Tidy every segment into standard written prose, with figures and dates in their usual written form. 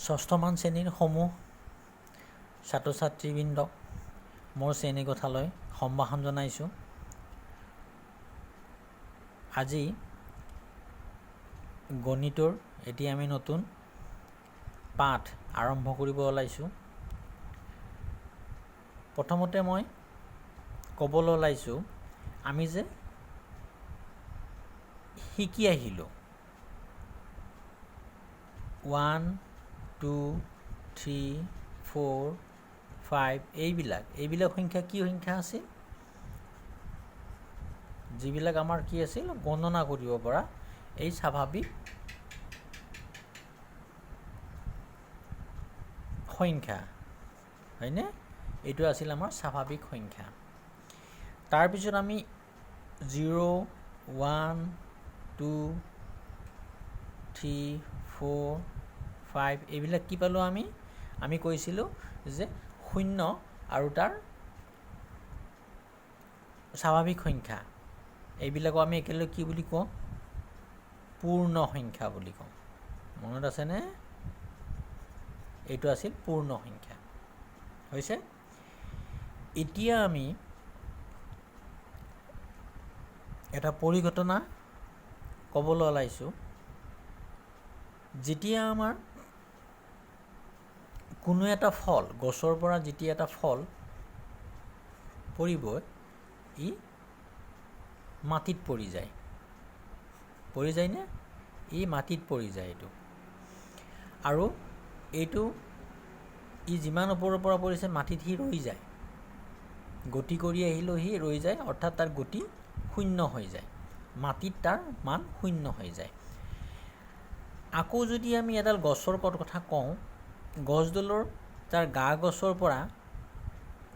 ষষ্ঠমান শ্ৰেণীৰ সমূহ ছাত্ৰ ছাত্ৰীবৃন্দক মোৰ শ্ৰেণীকোঠালৈ সম্ভাষণ জনাইছোঁ। আজি গণিতৰ এটি আমি নতুন পাঠ আৰম্ভ কৰিব ওলাইছোঁ। প্ৰথমতে মই ক'বলৈ ওলাইছোঁ আমি যে শিকি আহিলোঁ 1, 2, 3, 4, 5 এইবিলাক সংখ্যা কি সংখ্যা আছিল? যিবিলাক আমাৰ কি আছিল গণনা কৰিব পৰা এই স্বাভাৱিক সংখ্যা, হয়নে? এইটো আছিল আমাৰ স্বাভাৱিক সংখ্যা। তাৰপিছত আমি 0, 1, 2, 3, 4, 5 এইবিলাক কি পালোঁ আমি কৈছিলোঁ যে শূন্য আৰু তাৰ স্বাভাৱিক সংখ্যা এইবিলাকো আমি একেলগে কি বুলি কওঁ? পূৰ্ণ সংখ্যা বুলি কওঁ। মনত আছেনে? এইটো আছিল পূৰ্ণ সংখ্যা। হৈছে? এতিয়া আমি এটা পৰিঘটনা ক'বলৈ ওলাইছোঁ। যেতিয়া আমাৰ কোনো এটা ফল গছৰ পৰা যেতিয়া এটা ফল পৰিব, ই মাটিত পৰি যায়নে? ই মাটিত পৰি যায় এইটো। আৰু এইটো ই যিমান ওপৰৰ পৰা পৰিছে মাটিত সি ৰৈ যায়, গতি কৰি আহিলেও সি ৰৈ যায়, অৰ্থাৎ তাৰ গতি শূন্য হৈ যায়, মাটিত তাৰ মান শূন্য হৈ যায়। আকৌ যদি আমি এডাল গছৰ কথা কওঁ, গছডালৰ তাৰ গা গছৰ পৰা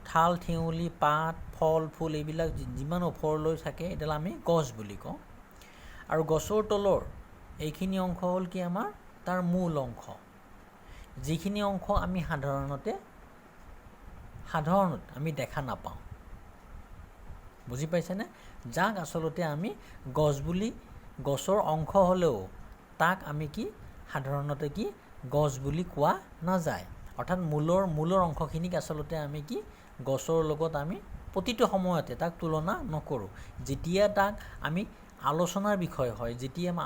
ঠাল ঠেঙুলি পাত ফল ফুল এইবিলাক যিমান ওপৰলৈ থাকে এইডাল আমি গছ বুলি কওঁ। আৰু গছৰ তলৰ এইখিনি অংশ হ'ল কি আমাৰ তাৰ মূল অংশ, যিখিনি অংশ আমি সাধাৰণত আমি দেখা নাপাওঁ। বুজি পাইছেনে? যাক আচলতে আমি গছ বুলি, গছৰ অংশ হ'লেও তাক আমি কি সাধাৰণতে কি গছ বুলি কোৱা নাযায়। অৰ্থাৎ মূলৰ অংশখিনিক আচলতে আমি কি গছৰ লগত আমি প্ৰতিটো সময়তে তাক তুলনা নকৰোঁ। যেতিয়া তাক আমি আলোচনাৰ বিষয় হয়, যেতিয়া আমি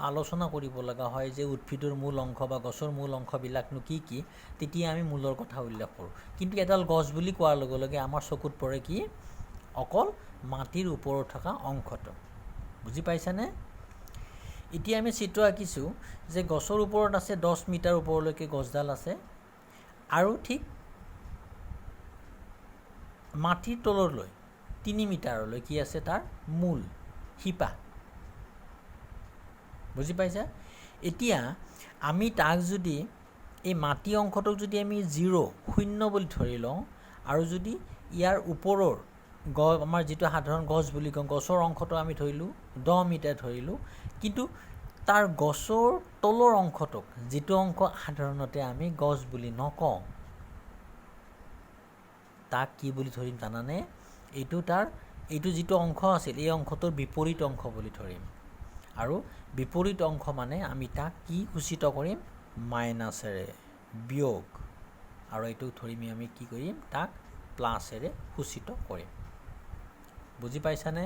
আলোচনা কৰিব লগা হয় যে উদ্ভিদৰ মূল অংশ বা গছৰ মূল অংশবিলাকনো কি কি, তেতিয়া আমি মূলৰ কথা উল্লেখ কৰোঁ। কিন্তু এডাল গছ বুলি কোৱাৰ লগে লগে আমাৰ চকুত পৰে কি অকল মাটিৰ ওপৰত থকা অংশটো। বুজি পাইছানে? এতিয়া আমি চিত্ৰ আঁকিছোঁ যে গছৰ ওপৰত আছে 10 মিটাৰ ওপৰলৈকে গছডাল আছে, আৰু ঠিক মাটিৰ তললৈ 3 মিটাৰলৈ কি আছে তাৰ মূল শিপা। বুজি পাইছা? এতিয়া আমি তাক যদি এই মাটি অংশটোক যদি আমি 0 বুলি ধৰি লওঁ, আৰু যদি ইয়াৰ ওপৰৰ আমাৰ যিটো সাধাৰণ গছ বুলি কওঁ গছৰ অংশটো আমি ধৰিলোঁ 10 মিটাৰ ধৰিলোঁ, কিন্তু তাৰ গছৰ তলৰ অংশটোক যিটো অংশ সাধাৰণতে আমি গছ বুলি নকওঁ, তাক কি বুলি ধৰিম জানানে? এইটো যিটো অংশ আছিল এই অংশটোৰ বিপৰীত অংশ বুলি ধৰিম। আৰু বিপৰীত অংশ মানে আমি তাক কি সূচিত কৰিম? মাইনাছেৰে, বিয়োগ। আৰু এইটো ধৰিম আমি কি কৰিম? তাক প্লাছেৰে সূচিত কৰিম। বুজি পাইছানে?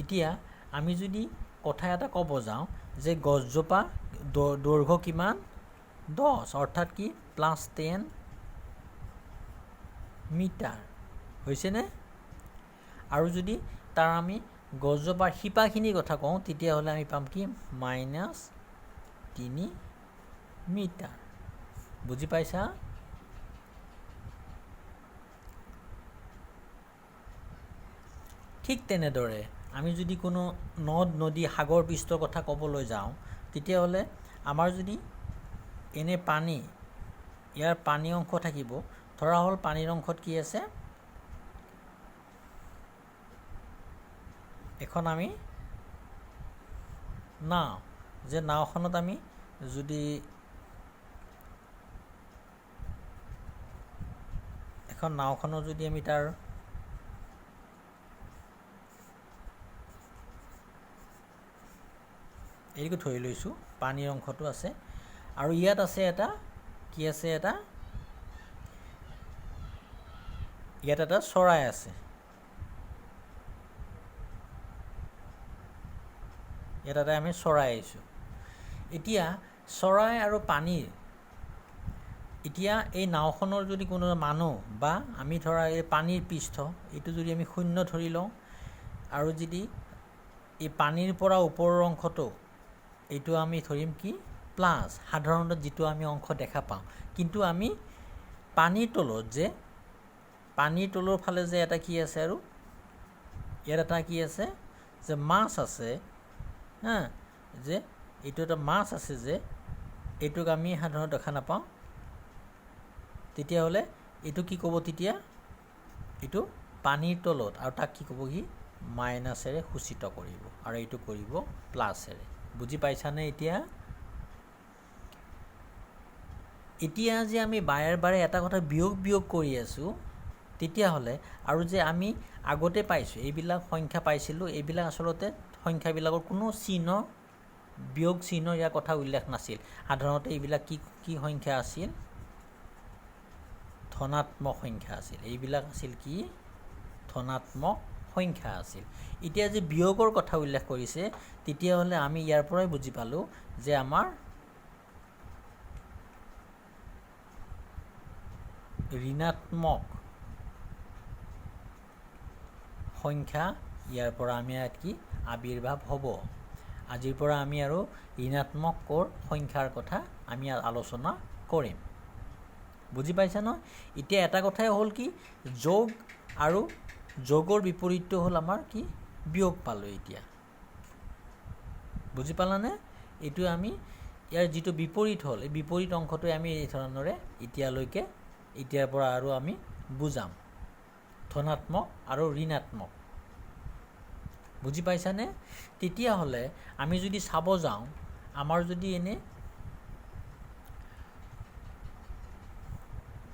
এতিয়া আমি যদি কথা এটা ক'ব যাওঁ যে গছজোপা দৈৰ্ঘ্য কিমান? 10, অৰ্থাৎ কি +10 মিটাৰ। হৈছেনে? আৰু যদি তাৰ আমি গছজোপাৰ শিপাখিনিৰ কথা কওঁ, তেতিয়াহ'লে আমি পাম কি -3 মিটাৰ। বুজি পাইছা? ঠিক তেনেদৰে আমি যদি কোনো নদ নদী সাগৰ পৃষ্ঠৰ কথা ক'বলৈ যাওঁ, তেতিয়াহ'লে আমাৰ যদি এনে ইয়াৰ পানী অংশ থাকিব, ধৰা হ'ল পানীৰ অংশত কি আছে? এখন আমি নাও, যে নাওখনত আমি যদি নাওখনত যদি আমি তাৰ এইটো ধৰি লৈছোঁ পানীৰ অংশটো আছে, আৰু ইয়াত আছে এটা কি আছে, ইয়াত এটা চৰাই আছে, ইয়াত এটা আমি চৰাই আহিছোঁ। এতিয়া চৰাই আৰু পানীৰ, এতিয়া এই নাওখনৰ যদি কোনো মানুহ বা আমি ধৰা এই পানীৰ পৃষ্ঠ এইটো যদি আমি শূন্য ধৰি লওঁ, আৰু যদি এই পানীৰ পৰা ওপৰৰ অংশটো এইটো আমি ধৰিম কি প্লাছ, সাধাৰণতে যিটো আমি অংশ দেখা পাওঁ। কিন্তু আমি পানীৰ তলত যে, পানীৰ তলৰ ফালে যে এটা কি আছে, আৰু ইয়াত এটা কি আছে যে মাছ আছে, যে এইটো এটা মাছ আছে, যে এইটোক আমি সাধাৰণতে দেখা নাপাওঁ। তেতিয়াহ'লে এইটো কি ক'ব, তেতিয়া এইটো পানীৰ তলত, আৰু তাক কি ক'ব, সি মাইনাছেৰে সূচিত কৰিব, আৰু এইটো কৰিব প্লাছেৰে। বুজি পাইছানে? এতিয়া যে আমি বাৰে বাৰে এটা কথা বিয়োগ কৰি আছোঁ, তেতিয়াহ'লে আৰু যে আমি আগতে পাইছোঁ এইবিলাক সংখ্যা পাইছিলোঁ, এইবিলাক আচলতে সংখ্যাবিলাকৰ কোনো চিহ্ন, বিয়োগ চিহ্ন ইয়াৰ কথা উল্লেখ নাছিল। সাধাৰণতে এইবিলাক কি সংখ্যা আছিল, ধনাত্মক সংখ্যা আছিল। এইবিলাক আছিল কি ধনাত্মক সংখ্যা আছিল। এতিয়া যে বিয়োগৰ কথা উল্লেখ কৰিছে, তেতিয়াহ'লে আমি ইয়াৰ পৰাই বুজি পালোঁ যে আমাৰ ঋণাত্মক সংখ্যা ইয়াৰ পৰা আমি ইয়াত কি আবিৰ্ভাৱ হ'ব। আজিৰ পৰা আমি আৰু ঋণাত্মক সংখ্যাৰ কথা আমি আলোচনা কৰিম। বুজি পাইছা ন? এতিয়া এটা কথাই হ'ল কি, যোগ আৰু যোগৰ বিপৰীতটো হ'ল আমাৰ কি বিয়োগ পালোঁ। এতিয়া বুজি পালানে? এইটো আমি ইয়াৰ যিটো বিপৰীত হ'ল, এই বিপৰীত অংশটোৱে আমি এই ধৰণৰে এতিয়াৰ পৰা আৰু আমি বুজাম, ধনাত্মক আৰু ঋণাত্মক। বুজি পাইছানে? তেতিয়াহ'লে আমি যদি চাব যাওঁ, আমাৰ যদি এনে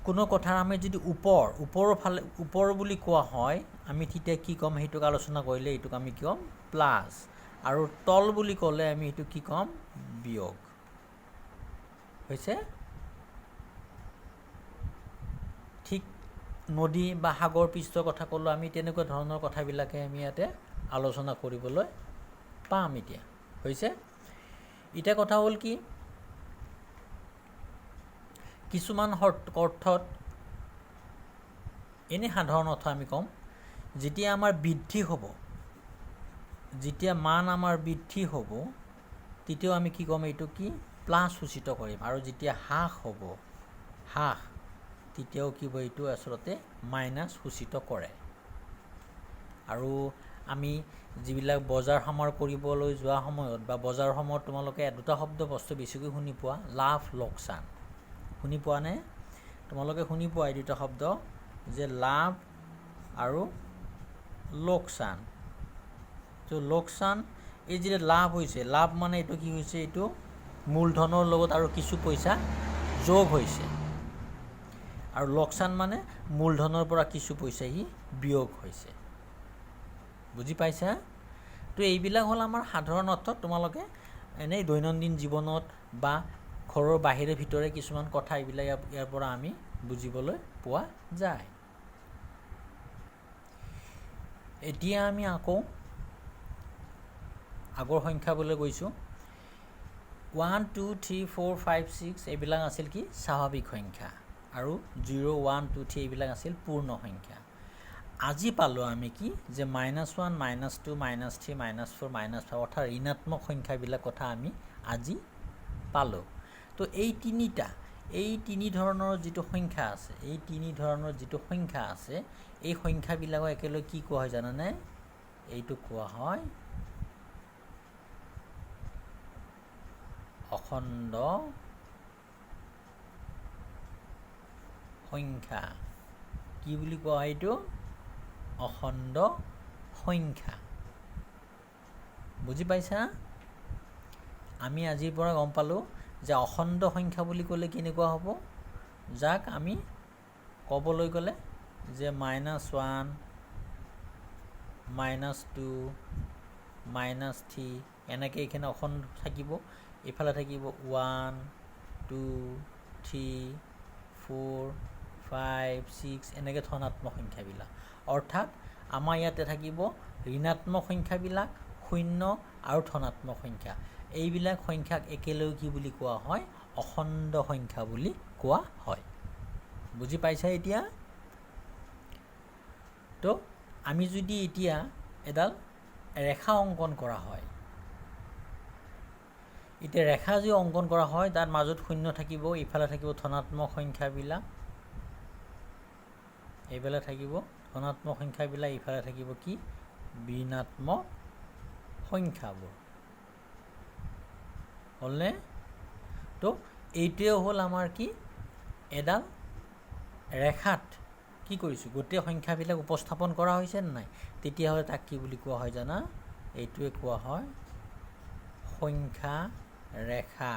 কোনো কথাৰ আমি যদি ওপৰ বুলি কোৱা হয়, আমি তেতিয়া কি ক'ম, সেইটোক আলোচনা কৰিলে এইটোক আমি কি ক'ম প্লাছ, আৰু তল বুলি ক'লে আমি এইটো কি ক'ম বিয়োগ। হৈছে? ঠিক নদী বা সাগৰ পৃষ্ঠৰ কথা ক'লোঁ, আমি তেনেকুৱা ধৰণৰ কথাবিলাকে আমি ইয়াতে আলোচনা কৰিবলৈ পাম এতিয়া। হৈছে? এতিয়া কথা হ'ল কি, কিছুমান অৰ্থত, এনে সাধাৰণ অৰ্থ আমি ক'ম, যেতিয়া আমাৰ বৃদ্ধি হ'ব, যেতিয়া মান আমাৰ বৃদ্ধি হ'ব, তেতিয়াও আমি কি ক'ম, এইটো কি প্লাছ সূচিত কৰিম। আৰু যেতিয়া হ্ৰাস হ'ব, তেতিয়াও কি হ'ব, এইটো আচলতে মাইনাছ সূচিত কৰে। আৰু আমি যিবিলাক বজাৰ সমাৰ কৰিবলৈ যোৱা সময়ত বা বজাৰ সময়ত তোমালোকে দুটা শব্দ বস্তু বেছিকৈ শুনি পোৱা, লাভ লোকচান। শুনি পোৱা নে? তোমালোকে শুনি পোৱা এই দুটা শব্দ, যে লাভ আৰু লোকচান। তো লোকচান, এই যে লাভ হৈছে, লাভ মানে এইটো কি হৈছে, এইটো মূলধনৰ লগত আৰু কিছু পইচা যোগ হৈছে, আৰু লোকচান মানে মূলধনৰ পৰা কিছু পইচা সি বিয়োগ হৈছে। বুজি পাইছা? তো এইবিলাক হ'ল আমাৰ সাধাৰণ অৰ্থত, তোমালোকে এনেই দৈনন্দিন জীৱনত বা ঘৰৰ বাহিৰে ভিতৰে কিছুমান কথা এইবিলাক ইয়াৰ পৰা আমি বুজিবলৈ পোৱা যায়। এতিয়া আমি আকৌ আগৰ সংখ্যাবলৈ গৈছোঁ। 1 2 3 4 5 6 এইবিলাক আছিল কি স্বাভাৱিক সংখ্যা, আৰু 0 1 2 3 এইবিলাক আছিল পূৰ্ণ সংখ্যা। আজি পালোঁ আমি কি, যে -1 -2 -3 -4 -5 অৰ্থাৎ ঋণাত্মক সংখ্যাবিলাক কথা আমি আজি পালোঁ। তো এই তিনি ধৰণৰ যিটো সংখ্যা আছে, এই সংখ্যাবিলাকক একেলগে কি কোৱা হয় জানানে? এইটো কোৱা হয় অখণ্ড সংখ্যা। কি বুলি কোৱা হয় এইটো? অখণ্ড সংখ্যা। বুজি পাইছা? আমি আজিৰ পৰা গম পালোঁ যে অখণ্ড সংখ্যা বুলি ক'লে কেনেকুৱা হ'ব, যাক আমি ক'বলৈ গ'লে যে -1 -2 -3 এনেকৈ এইখিনি অখণ্ড থাকিব। এইফালে থাকিব 1 2 3 4 5 6 এনেকৈ ধনাত্মক সংখ্যাবিলাক। অৰ্থাৎ আমাৰ ইয়াতে থাকিব ঋণাত্মক সংখ্যাবিলাক, শূন্য আৰু ধনাত্মক সংখ্যা। এইবিলাক সংখ্যাক একেলগে কি বুলি কোৱা হয়? অখণ্ড সংখ্যা বুলি কোৱা হয়। বুজি পাইছা এতিয়া? তো আমি যদি এতিয়া এডাল ৰেখা অংকন কৰা হয়, এতিয়া ৰেখা যদি অংকন কৰা হয় তাৰ মাজত শূন্য থাকিব, ইফালে থাকিব ধনাত্মক সংখ্যাবিলাক, এইফালে থাকিব ধনাত্মক সংখ্যাবিলাক, ইফালে থাকিব কি? ঋণাত্মক সংখ্যাবোৰ। হ'লনে? তো এইটোৱে হ'ল আমাৰ কি? এডাল ৰেখাত কি কৰিছোঁ? গোটেই সংখ্যাবিলাক উপস্থাপন কৰা হৈছে নাই? তেতিয়াহ'লে তাক কি বুলি কোৱা হয় জানা? এইটোৱে কোৱা হয় সংখ্যা ৰেখা।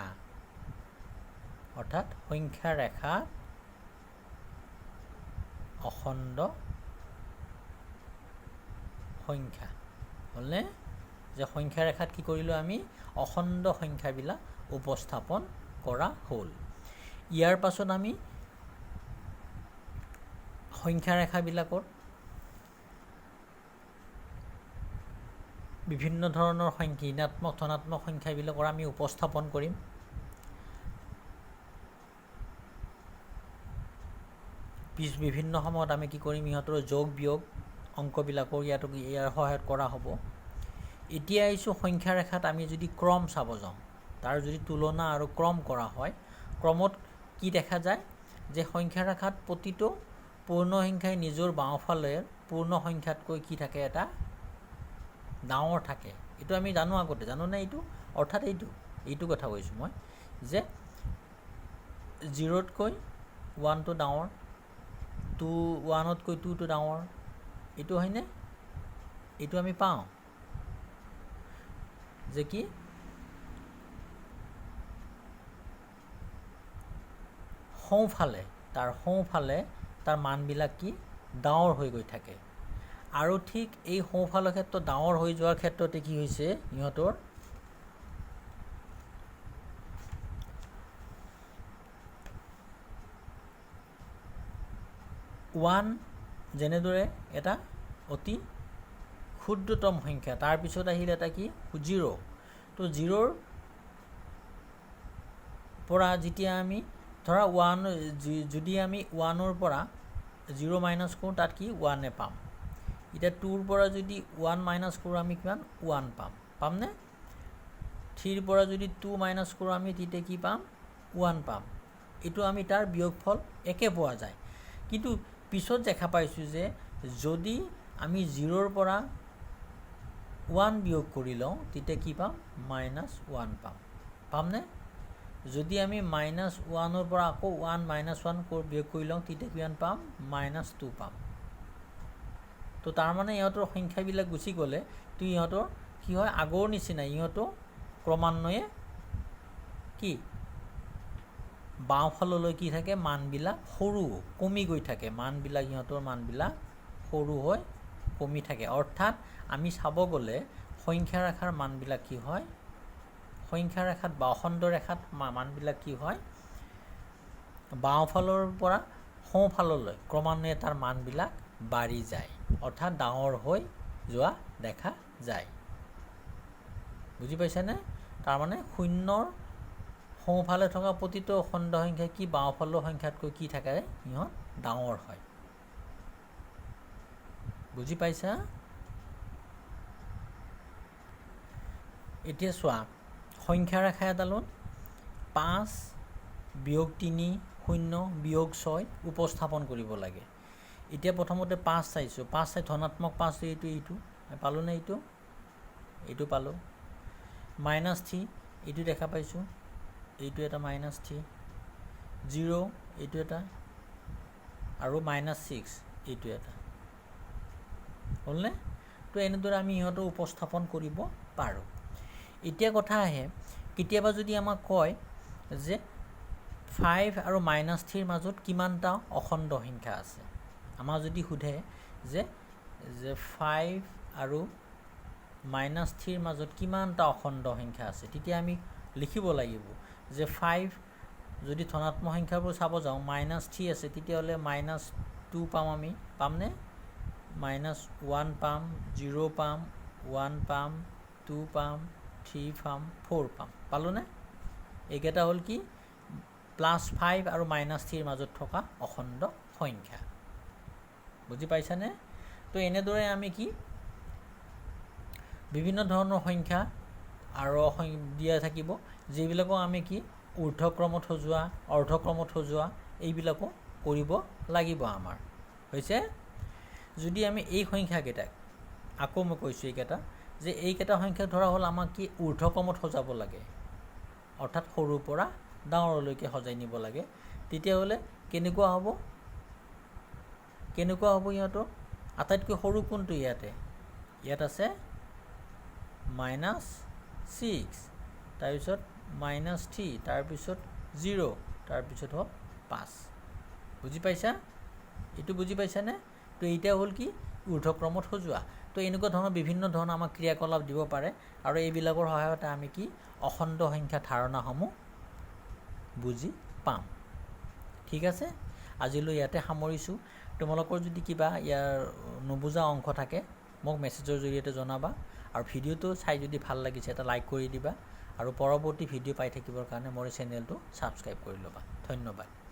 অৰ্থাৎ সংখ্যা ৰেখা অখণ্ড সংখ্যা। হ'লনে? যে সংখ্যা ৰেখাত কি কৰিলোঁ আমি? অখণ্ড সংখ্যাবিলাক উপস্থাপন কৰা হ'ল। ইয়াৰ পাছত আমি সংখ্যা ৰেখাবিলাকত বিভিন্ন ধৰণৰ সংখ্যা, ঋণাত্মক ধনাত্মক সংখ্যাবিলাকৰ আমি উপস্থাপন কৰিম। বিভিন্ন সময়ত আমি কি কৰিম? ইহঁতৰ যোগ বিয়োগ অংকবিলাকৰ ইয়াৰ সহায়ত কৰা হ'ব। এতিয়া আহিছোঁ সংখ্যা ৰেখাত আমি যদি ক্ৰম চাব যাওঁ, তাৰ যদি তুলনা আৰু ক্ৰম কৰা হয়, ক্ৰমত কি দেখা যায়? যে সংখ্যা ৰেখাত প্ৰতিটো পূৰ্ণ সংখ্যাই নিজৰ বাওঁফালে পূৰ্ণ সংখ্যাতকৈ কি থাকে? এটা ডাঙৰ থাকে। এইটো আমি জানো আগতে, জানোনে এইটো? অৰ্থাৎ এইটো কথা কৈছোঁ মই, যে 0তকৈ 1টো ডাঙৰ, 1তকৈ 2টো ডাঙৰ, এইটো হয়নে? এইটো আমি পাওঁ যে কি? সোঁফালে তাৰ মানবিলাক কি? ডাঙৰ হৈ গৈ থাকে। আৰু ঠিক এই সোঁফালৰ ক্ষেত্ৰত ডাঙৰ হৈ যোৱাৰ ক্ষেত্ৰতে কি হৈছে? ইহঁতৰ 1 যেনেদৰে এটা অতি ক্ষুদ্ৰতম সংখ্যা, তাৰপিছত আহিল এটা কি? 0। তো 0ৰ পৰা যেতিয়া আমি ধৰা 1, যদি আমি 1ৰ পৰা 0 মাইনাছ কৰোঁ, তাত কি? 1 পাম। এতিয়া 2ৰ পৰা যদি 1 মাইনাছ কৰোঁ, আমি কিমান? 1 পামনে? 3ৰ পৰা যদি 2 মাইনাছ কৰোঁ, আমি তেতিয়া কি পাম? 1 পাম। এইটো আমি তাৰ বিয়োগফল একে পোৱা যায়। কিন্তু পিছত দেখা পাইছোঁ যে যদি আমি 0ৰ পৰা 1 বিয়োগ কৰি লওঁ, তেতিয়া কি পাম? -1 পামনে? যদি আমি -1ৰ পৰা আকৌ 1 -1 বিয়োগ কৰি লওঁ, তেতিয়া কিমান পাম? -2 পাম। তো তাৰমানে ইহঁতৰ সংখ্যাবিলাক গুচি গ'লে তো ইহঁতৰ কি হয়? আগৰ নিচিনা ইহঁতো ক্ৰমান্বয়ে কি? বাওঁফাললৈ কি থাকে? মানবিলাক সৰু কমি গৈ থাকে। ইহঁতৰ মানবিলাক সৰু হৈ কমি থাকে। অৰ্থাৎ আমি চাব গ'লে সংখ্যা ৰেখাৰ মানবিলাক কি হয়? সংখ্যা ৰেখাত বা অখণ্ড ৰেখাত মানবিলাক কি হয়? বাওঁফালৰ পৰা সোঁফাললৈ ক্ৰমান্বয়ে তাৰ মানবিলাক বাঢ়ি যায়। অৰ্থাৎ ডাঙৰ হৈ যোৱা দেখা যায়। বুজি পাইছানে? তাৰমানে 0ৰ সোঁফালে থকা প্ৰতিটো অখণ্ড সংখ্যা কি? বাওঁফালৰ সংখ্যাতকৈ কি থাকে? ইহঁত ডাঙৰ হয়। বুজি পাইছা? এতিয়া চোৱা, সংখ্যা ৰেখা এডালত 5 বিয়োগ 3 0 বিয়োগ 6 উপস্থাপন কৰিব লাগে। এতিয়া প্ৰথমতে 5 চাইছোঁ, 5 চাই ধনাত্মক 5 এইটো পালোঁনে? এইটো পালোঁ। -3 এইটো দেখা পাইছোঁ, এইটো এটা -3, 0 এইটো এটা, আৰু -6 এইটো এটা। হ'লনে? তো এনেদৰে আমি ইহঁতক উপস্থাপন কৰিব পাৰোঁ। এতিয়া কথা আহে, কেতিয়াবা যদি আমাক কয় যে 5 আৰু -3ৰ মাজত কিমানটা অখণ্ড সংখ্যা আছে, আমাক যদি সোধে যে 5 আৰু -3ৰ মাজত কিমানটা অখণ্ড সংখ্যা আছে, তেতিয়া আমি লিখিব লাগিব যে 5 যদি ধনাত্মক সংখ্যাবোৰ চাব যাওঁ -3 আছে তেতিয়াহ'লে -2 পাম আমি পামনে -1 পাম 0 পাম 1 পাম 2 পাম 3 পাম 4 পাম পালোনে এইকেইটা হ'ল কি +5 আৰু -3 মাজত থকা অখণ্ড সংখ্যা বুজি পাইছানে তো এনেদৰে আমি কি বিভিন্ন ধৰণৰ সংখ্যা আৰু দিয়া থাকিব যিবিলাকক আমি কি ঊৰ্ধ্বক্ৰমত সজোৱা অৰ্ধক্ৰমত সজোৱা এইবিলাকো কৰিব লাগিব আমাৰ হৈছে যদি আমি এই সংখ্যাকেইটাক আকৌ মই কৈছোঁ এইকেইটা যে এইকেইটা সংখ্যা ধৰা হ'ল আমাক কি ঊৰ্ধ্বক্ৰমত সজাব লাগে অৰ্থাৎ সৰুৰ পৰা ডাঙৰলৈকে সজাই নিব লাগে তেতিয়াহ'লে কেনেকুৱা হ'ব ইহঁতৰ আটাইতকৈ সৰু কোনটো ইয়াত আছে -6 তাৰপিছত -3 তাৰপিছত 0 তাৰপিছত হ'ল 5 বুজি পাইছা এইটো বুজি পাইছানে তো এতিয়া হ'ল কি ঊৰ্ধ্বক্ৰমত সজোৱা তো এনেকুৱা ধৰণৰ বিভিন্ন ধৰণৰ আমাক ক্ৰিয়াকলাপ দিব পাৰে আৰু এইবিলাকৰ সহায়তে আমি কি অখণ্ড সংখ্যা ধাৰণাসমূহ বুজি পাম ঠিক আছে আজিলৈ ইয়াতে সামৰিছোঁ তোমালোকৰ যদি কিবা ইয়াৰ নুবুজা অংশ থাকে মোক মেছেজৰ জৰিয়তে জনাবা আৰু ভিডিঅ'টো চাই যদি ভাল লাগিছে এটা লাইক কৰি দিবা আৰু পৰৱৰ্তী ভিডিঅ' পাই থাকিবৰ কাৰণে মোৰ চেনেলটো ছাবস্ক্ৰাইব কৰি ল'বা ধন্যবাদ